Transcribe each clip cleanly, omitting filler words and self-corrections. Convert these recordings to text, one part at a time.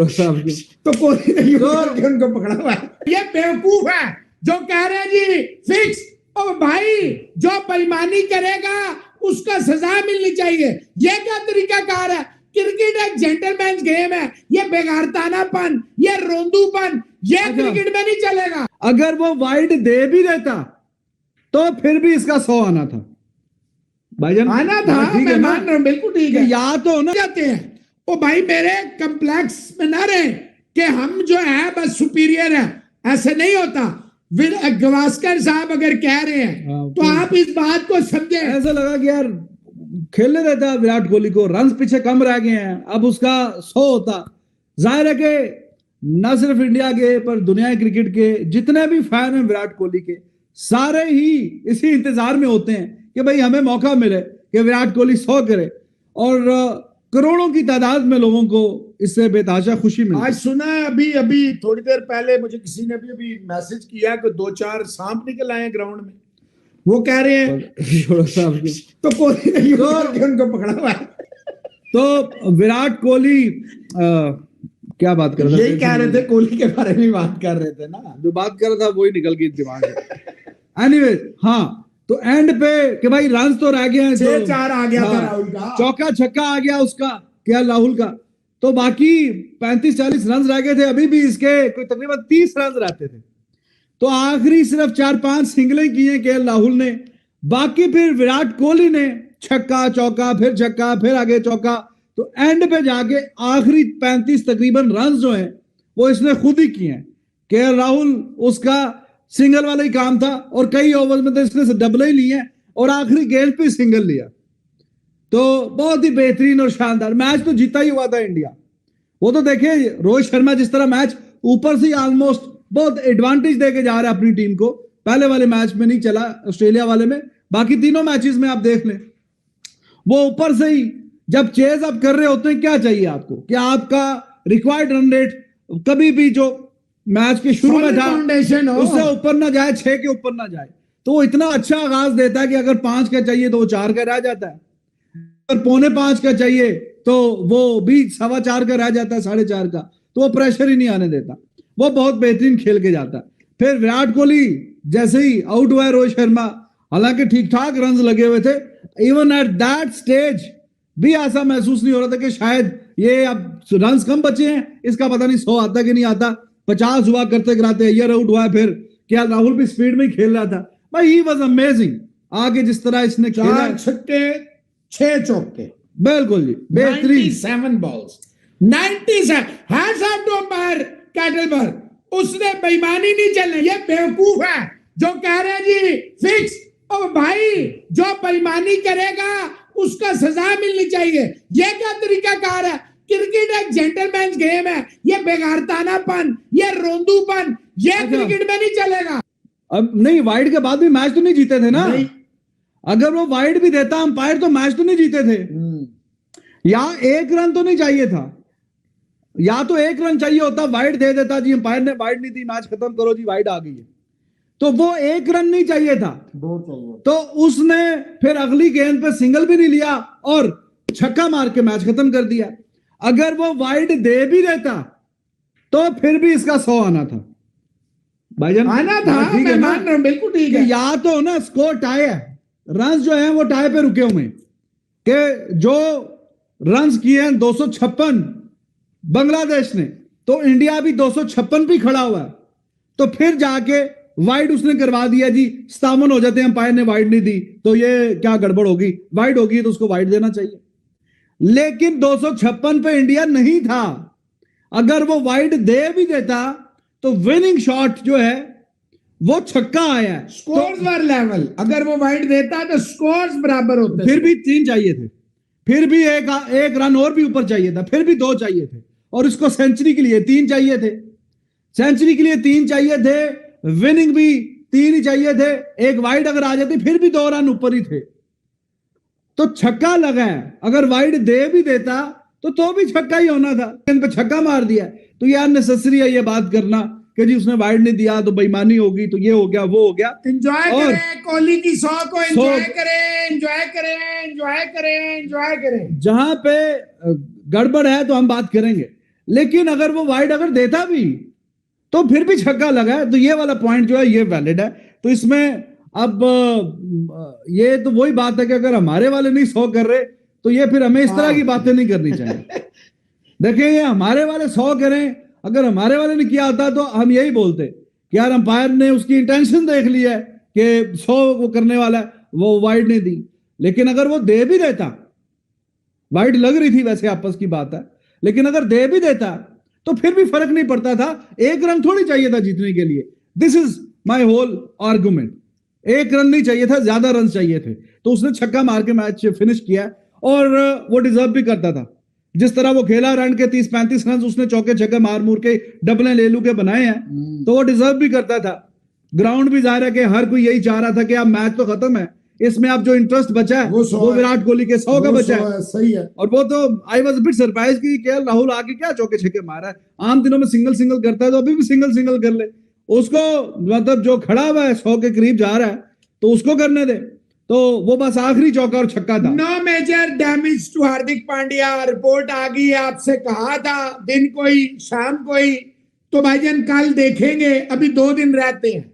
तो कोहली ने उनको पकड़ा हुआ है। ये बेवकूफ है जो कह रहे हैं जी फिक्स। और भाई जो बेईमानी करेगा उसका सजा मिलनी चाहिए। ये क्या तरीका कार है? क्रिकेट एक जेंटलमैन गेम है। ये बेगारतानापन, ये रोंदूपन, ये क्रिकेट में नहीं चलेगा। अगर वो वाइड दे भी देता तो फिर भी इसका 100 आना था भाईजान, आना था। ठीक है, मैं मान रहा हूं, बिल्कुल ठीक है। या तो ना जाते हैं ओ भाई, मेरे कम्प्लेक्स में ना रहे कि हम जो है बस सुपीरियर है, ऐसे नहीं होता। गवास्कर साहब अगर कह रहे हैं तो आप इस बात को समझे। ऐसा लगा कि यार खेलने देता विराट कोहली को, रन पीछे कम रह गए हैं, अब उसका 100 होता। जाहिर है कि न सिर्फ इंडिया के पर दुनिया क्रिकेट के जितने भी फैन हैं विराट कोहली के, सारे ही इसी इंतजार में होते हैं कि भाई हमें मौका मिले कि विराट कोहली 100 करे। और करोड़ों की तादाद में लोगों को इससे बेताशा खुशी मिली। आज सुना है अभी अभी थोड़ी देर पहले मुझे किसी ने भी मैसेज किया कि 2-4 सांप निकल आए ग्राउंड में। वो कह रहे हैं तो कोहली ने उनको पकड़ा हुआ है। तो विराट कोहली क्या बात कर रहे थे? यही कह रहे थे, कोहली के बारे में बात कर रहे थे ना। जो बात कर रहा था वही निकल गई दिमाग से। एनीवे, हाँ, तो एंड पे कि भाई रन तो रह गए हैं, 6-4 आ गया था राहुल का, चौका छक्का आ गया उसका, क्या राहुल का, तो बाकी 35-40 रन रह गए थे। अभी भी इसके कोई तकरीबन 30 रन रहते थे। तो आखिरी सिर्फ 4-5 सिंगलें की हैं केएल राहुल ने। बाकी फिर विराट कोहली ने छक्का चौका, फिर छक्का, फिर आगे चौका। तो एंड पे जाके आखिरी 35 तकरीबन रन जो हैं वो इसने खुद ही किए हैं। केएल राहुल उसका सिंगल वाला ही काम था और कई ओवर में तो इसने डबल ही लिए और आखिरी गेंद पे सिंगल लिया। तो बहुत ही बेहतरीन और शानदार मैच तो जीता ही हुआ था इंडिया। वो तो देखिए रोहित शर्मा जिस तरह मैच ऊपर से ऑलमोस्ट बहुत एडवांटेज देके जा रहा है अपनी टीम को। पहले वाले मैच में नहीं चला, ऑस्ट्रेलिया वाले में, बाकी तीनों मैचेस में आप देख लें वो ऊपर से ही जब चेज अप कर रहे होते हैं, क्या चाहिए आपको कि आपका रिक्वायर्ड रन रेट कभी भी जो मैच के शुरू में था उससे ऊपर ना जाए, 6 के ऊपर ना जाए। तो वो इतना अच्छा आगाज देता है कि अगर 5 का चाहिए तो वो 4 का रह जाता है, अगर 4.25 का चाहिए तो वो भी 4.25 का रह जाता है, 4.5 का। तो वो प्रेशर ही नहीं आने देता, वो बहुत बेहतरीन खेल के जाता है। फिर विराट कोहली जैसे ही आउट हुआ रोहित शर्मा, हालांकि ठीक ठाक रन लगे हुए थे, इवन एट दैट स्टेज भी ऐसा महसूस नहीं हो रहा था कि शायद ये अब रन कम बचे हैं, इसका पता नहीं 100 आता कि नहीं आता। 50 हुआ करते कराते अय्यर आउट हुआ, फिर क्या राहुल भी स्पीड में खेल रहा था। भाई ही वाज अमेजिंग। आगे जिस तरह इसने खेला, 4 छक्के 6 चौके, बिल्कुल जी बेहतरीन। 97 balls, 97। Hats off to umpire Kettleborough. उसने बेईमानी नहीं चलने। ये बेवकूफ है जो कह रहे हैं जी फिक्स। और भाई जो बेईमानी करेगा उसका सजा मिलनी चाहिए। ये क्या तरीका कार है? क्रिकेट एक जेंटलमैन गेम है। ये बेगारतानापन, ये रोंदूपन, ये क्रिकेट में नहीं चलेगा। अब नहीं, वाइड के बाद भी मैच तो नहीं जीते थे ना। अगर वो वाइड भी देता अंपायर तो मैच तो नहीं जीते थे। या 1 रन तो नहीं चाहिए था, या तो 1 रन चाहिए होता, वाइड दे देता जी, अंपायर ने वाइड नहीं दी, मैच खत्म करो जी, वाइड आ गई है। तो वो 1 रन नहीं चाहिए था, 2 चाहिए। तो उसने फिर अगली गेंद पे सिंगल भी नहीं लिया और छक्का मार के मैच खत्म कर दिया। अगर वो वाइड दे भी देता तो फिर भी इसका 100 आना था भाईजान, आना था। ठीक है, मैं मान रहा हूं, बिल्कुल ठीक है। या तो ना स्कोर टाई है, रन जो है वो टाई पे रुके हुए कि जो रन किए हैं 256 बांग्लादेश ने, तो इंडिया भी 256 भी खड़ा हुआ है। तो फिर जाके वाइड उसने करवा दिया जी, 57 हो जाते हैं, अंपायर ने वाइड नहीं दी, तो ये क्या गड़बड़ होगी? वाइड होगी तो उसको वाइड देना चाहिए। लेकिन 256 पे इंडिया नहीं था। अगर वो वाइड दे भी देता तो विनिंग शॉट जो है वो छक्का आया है, स्कोर्स वर लेवल। अगर वो वाइड देता तो स्कोर्स बराबर होते। फिर भी 3 चाहिए थे, फिर भी एक रन और भी ऊपर चाहिए था, फिर भी 2 चाहिए थे, और इसको सेंचुरी के लिए 3 चाहिए थे। सेंचुरी के लिए 3 चाहिए थे, विनिंग भी 3 ही चाहिए थे। एक वाइड अगर आ जाती फिर भी 2 रन ऊपर ही थे। तो छक्का लगा है, अगर वाइड दे भी देता तो भी छक्का ही होना था। इन पे छक्का मार दिया। तो ये अननेसेसरी है ये बात करना कि जी उसने वाइड नहीं दिया तो बेईमानी होगी, तो ये हो गया वो हो गया। एंजॉय करें कोहली की 100 को, एंजॉय करें, एंजॉय करें, एंजॉय करें, एंजॉय करें। जहां पे गड़बड़ है तो हम बात करेंगे, लेकिन अगर वो वाइड अगर देता भी तो फिर भी छक्का लगा है, तो ये वाला पॉइंट जो है ये वैलिड है। तो इसमें अब ये तो वही बात है कि अगर हमारे वाले नहीं 100 कर रहे तो ये फिर हमें इस तरह की बातें नहीं करनी चाहिए। देखिए ये हमारे वाले 100 करें, अगर हमारे वाले ने किया होता तो हम यही बोलते कि यार अंपायर ने उसकी इंटेंशन देख ली है कि 100 वो करने वाला है, वो वाइड नहीं दी। लेकिन अगर वो दे भी देता, वाइड लग रही थी वैसे आपस की बात है, लेकिन अगर दे भी देता तो फिर भी फर्क नहीं पड़ता था, एक रन थोड़ी चाहिए था जीतने के लिए। This is my whole argument. एक रन नहीं चाहिए था, ज्यादा रन चाहिए थे। तो उसने छक्का मार के मैच फिनिश किया और वो डिजर्व भी करता था। जिस तरह वो खेला, रन के 30-35 रन उसने चौके छक्के मार मूर के डबले ले लू के बनाए हैं, तो वो डिजर्व भी करता था। ग्राउंड भी जाहिर है कि हर कोई यही चाह रहा था कि अब मैच तो खत्म है, इसमें अब जो इंटरेस्ट बचा है वो विराट कोहली के 100 का बचा है। सही है। और वो तो आई वाज बिट सरप्राइज कि केएल राहुल आके क्या चौके छक्के मारा है। आम दिनों में सिंगल सिंगल करता है तो अभी भी सिंगल सिंगल कर ले। उसको मतलब जो खड़ा हुआ है 100 के करीब जा रहा है तो उसको करने दे। तो वो बस आखिरी चौका और छक्का था। No major damage to Hardik Pandya. Report आ गई, आपसे कहा था दिन कोई शाम कोई, तो भाईजान कल देखेंगे। अभी 2 दिन रहते हैं,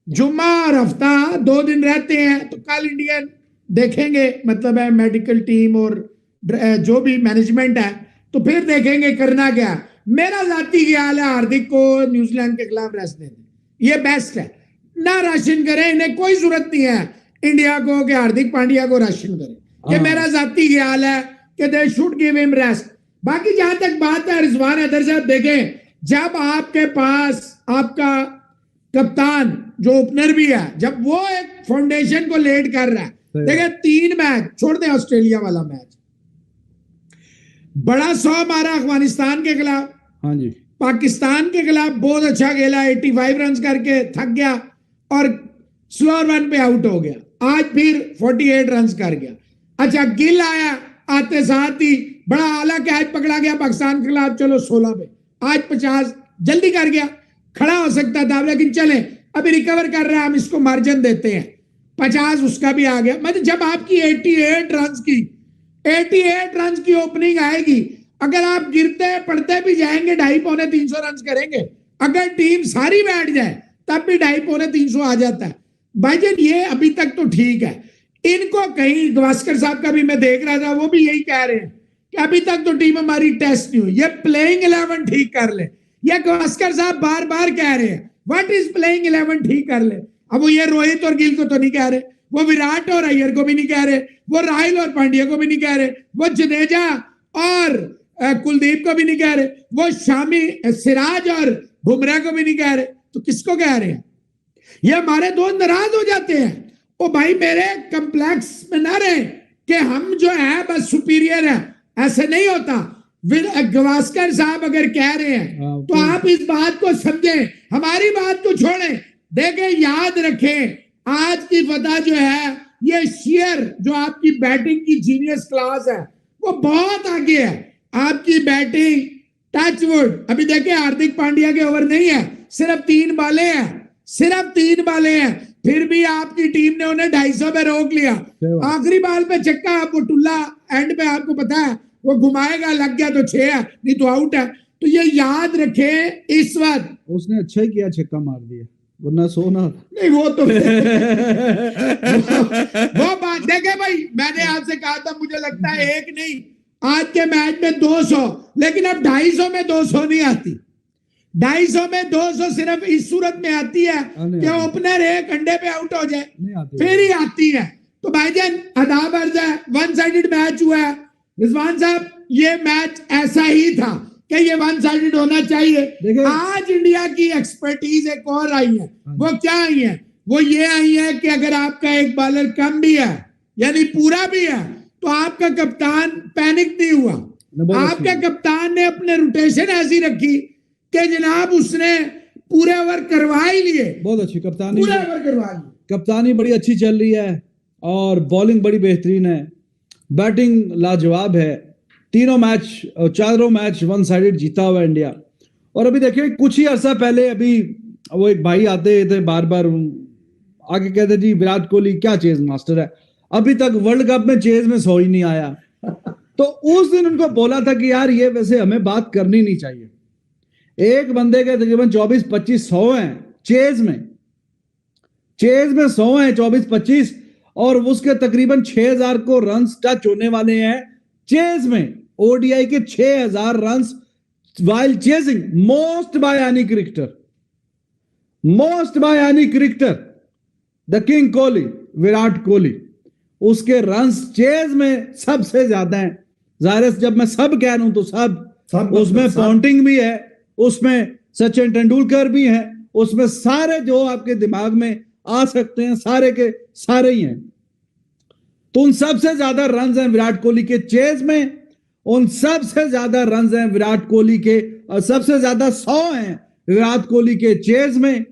जुम्मा और हफ्ता 2 दिन रहते हैं, तो कल इंडियन देखेंगे, मतलब है मेडिकल टीम और जो भी मैनेजमेंट है, तो फिर देखेंगे करना क्या। मेरा जाती ख्याल है हार्दिक को न्यूजीलैंड के खिलाफ रेस्ट देने, ये बेस्ट है। ना राशन करें, इन्हें कोई जरूरत नहीं है इंडिया को कि हार्दिक पांड्या को राशन करें। ये मेरा जाती ख्याल है कि they should give him rest. बाकी जहां तक बात है रिजवान हैदर साहब, देखें जब आपके पास आपका कप्तान जो ओपनर भी है, जब वो एक फाउंडेशन को लेड कर रहा है, देखिए 3 मैच छोड़ दें, ऑस्ट्रेलिया वाला मैच बड़ा 100 मारा अफगानिस्तान के खिलाफ, हाँ जी, पाकिस्तान के खिलाफ बहुत अच्छा खेला, 85 रन करके थक गया और स्लो रन पे आउट हो गया। आज फिर 48 रन कर गया। अच्छा गिल आया, आते साथ ही बड़ा आला कैच पकड़ा गया पाकिस्तान के खिलाफ, चलो 16 पे, आज 50 जल्दी कर गया, खड़ा हो सकता था, लेकिन चले अभी रिकवर कर रहा है, हम इसको मार्जिन देते हैं, 50 उसका भी आ गया। मतलब जब आपकी 88 रन की ओपनिंग आएगी, अगर आप गिरते पड़ते भी जाएंगे 250-300 रन करेंगे। अगर टीम सारी बैठ जाए तब भी 250-300 आ जाता है। भाईजान ये अभी तक तो ठीक है। इनको कहीं गवास्कर साहब का भी मैं देख रहा था, वो भी यही कह रहे हैं कि अभी तक तो टीम हमारी टेस्ट नहीं हुई, ये प्लेइंग 11 ठीक कर ले। ये गवास्कर साहब बार बार कह रहे हैं व्हाट इज प्लेइंग 11 ठीक कर ले। अब वो ये रोहित और गिल को तो नहीं कह रहे, वो विराट और अय्यर को भी नहीं कह रहे, वो राहुल और पांड्या को भी नहीं कह रहे, वो जडेजा और कुलदीप को भी नहीं कह रहे, वो शामी सिराज और बुमराह को भी नहीं कह रहे, तो किसको कह रहे हैं? ये हमारे दोस्त नाराज हो जाते हैं। ओ भाई मेरे कम्प्लेक्स में ना रहे कि हम जो है बस सुपीरियर है, ऐसे नहीं होता। गवास्कर साहब अगर कह रहे हैं तो आप इस बात को समझें, हमारी बात को छोड़ें। देखें याद रखें, आज की फतह जो है ये शेयर जो आपकी बैटिंग की जीनियस क्लास है वो बहुत आगे है। आपकी बैटिंग टचवुड, अभी देखें हार्दिक पांड्या के ओवर नहीं है, सिर्फ 3 बालें हैं, सिर्फ 3 बालें हैं, फिर भी आपकी टीम ने उन्हें 250 पे रोक लिया। आखिरी बाल पे चक्का, आपको टुल्ला एंड पे आपको पता है वो घुमाएगा, लग गया तो 6 है, नहीं तो आउट है। तो ये याद रखें इस वक्त। उसने अच्छा ही किया, छक्का मार दिया, वरना सोना नहीं वो तो वो बात देखे भाई, मैंने आपसे कहा था मुझे लगता है एक नहीं, आज के मैच में 200, लेकिन अब 250 में 200 नहीं आती। 250 में 200 सिर्फ इस सूरत में आती है कि ओपनर एक अंडे पे आउट हो जाए, फिर ही आती है। तो भाईजान अदा बर्ज है, 1 साइडेड मैच हुआ है। रिजवान साहब ये मैच ऐसा ही था कि ये 1 साइडेड होना चाहिए। आज इंडिया की एक्सपर्टीज एक और आई है, वो क्या आई है? वो ये आई है कि अगर आपका एक बॉलर कम भी है यानी पूरा भी है तो आपका कप्तान पैनिक नहीं हुआ। आपके कप्तान ने अपने रोटेशन ऐसी रखी कि जनाब उसने पूरे ओवर करवा ही लिए। बहुत अच्छी कप्तानी, पूरे ओवर करवा लिए। कप्तानी बड़ी अच्छी चल रही है और बॉलिंग बड़ी बेहतरीन है, बैटिंग लाजवाब है। तीनों मैच, 4 मैच 1 साइडेड जीता हुआ इंडिया। और अभी देखिए कुछ ही अरसा पहले अभी वो एक भाई आते थे बार बार आके कहते जी विराट कोहली क्या चेज मास्टर है, अभी तक वर्ल्ड कप में चेज में 100 ही नहीं आया। तो उस दिन उनको बोला था कि यार ये वैसे हमें बात करनी नहीं चाहिए। एक बंदे के तकरीबन 24-25-100 हैं चेज में 100 हैं 24-25, और उसके तकरीबन 6000 को रन टच होने वाले हैं चेज में। ओडीआई के 6000 run while chasing most by any cricketer, the king Kohli, Virat Kohli, उसके रन्स चेज में सबसे ज्यादा हैं। जाहिर है जब मैं सब कह रहा हूं तो सब उसमें पॉन्टिंग भी है, उसमें सचिन तेंदुलकर भी है, उसमें सारे जो आपके दिमाग में आ सकते हैं सारे के सारे ही हैं। तो उन सबसे ज्यादा रन्स हैं विराट कोहली के चेज में, उन सबसे ज्यादा रन्स हैं विराट कोहली के, और सबसे ज्यादा 100 हैं विराट कोहली के चेज में।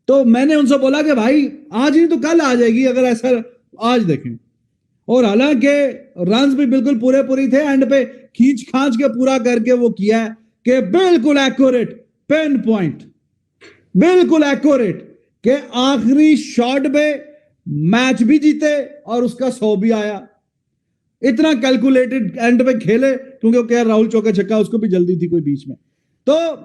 तो मैंने उनसे बोला कि भाई आज नहीं तो कल आ जाएगी अगर ऐसा आज देखें। और हालांकि रन्स भी बिल्कुल पूरे पूरी थे, एंड पे खींच खांच के पूरा करके वो किया है कि बिल्कुल एक्यूरेट पिन पॉइंट, बिल्कुल एक्यूरेट के आखिरी शॉट पे मैच भी जीते और उसका 100 भी आया। इतना कैलकुलेटेड एंड पे खेले, क्योंकि राहुल चौका छक्का उसको भी जल्दी थी कोई बीच में। तो